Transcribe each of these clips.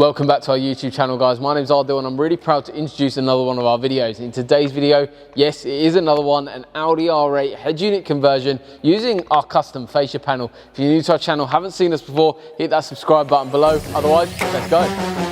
Welcome back to our YouTube channel, guys. My name is Audi and I'm really proud to introduce another one of our videos. In today's video, yes, it is another one, an Audi R8 head unit conversion using our custom fascia panel. If you're new to our channel, haven't seen us before, hit that subscribe button below. Otherwise, let's go.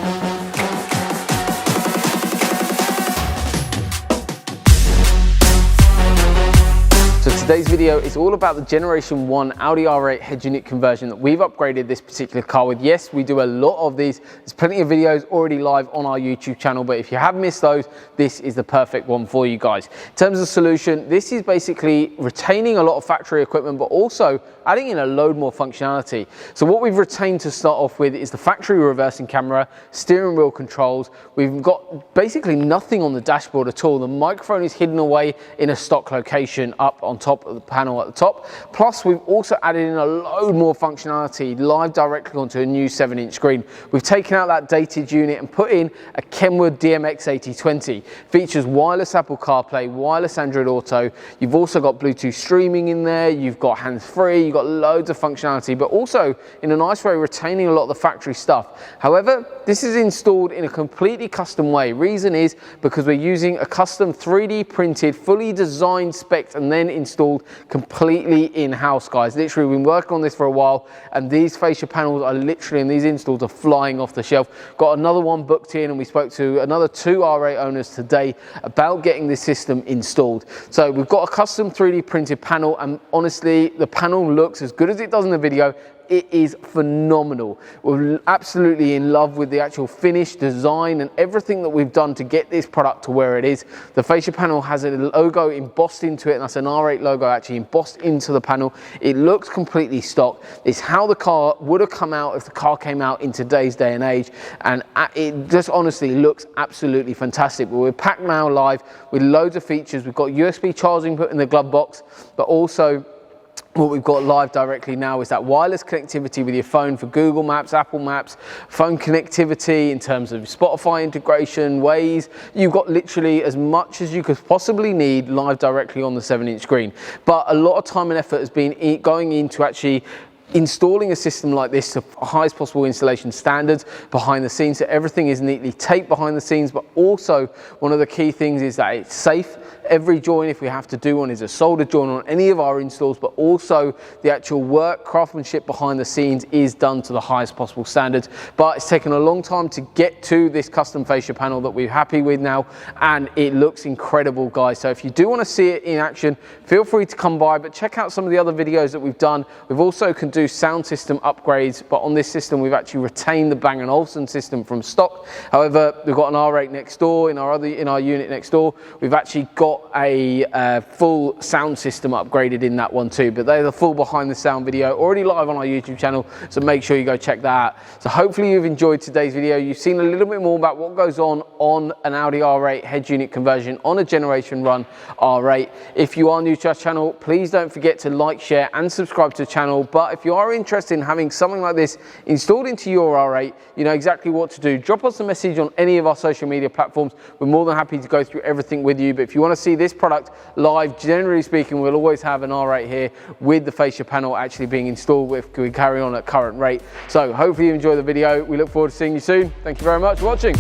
So today's video is all about the Generation 1 Audi R8 head unit conversion that we've upgraded this particular car with. Yes, we do a lot of these. There's plenty of videos already live on our YouTube channel, but if you have missed those, this is the perfect one for you guys. In terms of solution, this is basically retaining a lot of factory equipment, but also adding in a load more functionality. So what we've retained to start off with is the factory reversing camera, steering wheel controls. We've got basically nothing on the dashboard at all. The microphone is hidden away in a stock location up on top of the panel at the top. Plus, we've also added in a load more functionality live directly onto a new 7-inch screen. We've taken out that dated unit and put in a Kenwood DMX8020. Features wireless Apple CarPlay, wireless Android Auto. You've also got Bluetooth streaming in there. You've got hands-free. You've got loads of functionality, but also in a nice way retaining a lot of the factory stuff. However, this is installed in a completely custom way. Reason is because we're using a custom 3D printed, fully designed, spec'd, and then installed completely in-house, guys. Literally, we've been working on this for a while, and these fascia panels are literally, and these installs are flying off the shelf. Got another one booked in, and we spoke to another 2 R8 owners today about getting this system installed. So we've got a custom 3D printed panel, and honestly, the panel looks as good as it does in the video. It is phenomenal. We're absolutely in love with the actual finish, design, and everything that we've done to get this product to where it is. The fascia panel has a logo embossed into it, and that's an R8 logo actually embossed into the panel. It looks completely stock. It's how the car would have come out if the car came out in today's day and age, and it just honestly looks absolutely fantastic. But we're packed now live with loads of features. We've got USB charging put in the glove box, but also what we've got live directly now is that wireless connectivity with your phone for Google Maps, Apple Maps, phone connectivity in terms of Spotify integration, Waze. You've got literally as much as you could possibly need live directly on the 7-inch screen. But a lot of time and effort has been going into actually installing a system like this to highest possible installation standards behind the scenes, so everything is neatly taped behind the scenes. But also one of the key things is that it's safe. Every join, if we have to do one, is a solder join on any of our installs, but also the actual work craftsmanship behind the scenes is done to the highest possible standards. But it's taken a long time to get to this custom fascia panel that we're happy with now, and it looks incredible, guys. So if you do want to see it in action, feel free to come by, but check out some of the other videos that we've done. We've also can do sound system upgrades, but on this system we've actually retained the Bang & Olufsen system from stock. However, we've got an R8 next door in our unit next door. We've actually got a full sound system upgraded in that one too, but they're the full behind the sound video already live on our YouTube channel, so make sure you go check that out. So hopefully you've enjoyed today's video. You've seen a little bit more about what goes on an Audi R8 head unit conversion on a Generation 1 R8. If you are new to our channel, please don't forget to like, share and subscribe to the channel. But if you are interested in having something like this installed into your R8, you know exactly what to do. Drop us a message on any of our social media platforms. We're more than happy to go through everything with you. But if you want to see this product live, generally speaking, we'll always have an R8 here with the fascia panel actually being installed if we carry on at current rate. So hopefully you enjoy the video. We look forward to seeing you soon. Thank you very much for watching.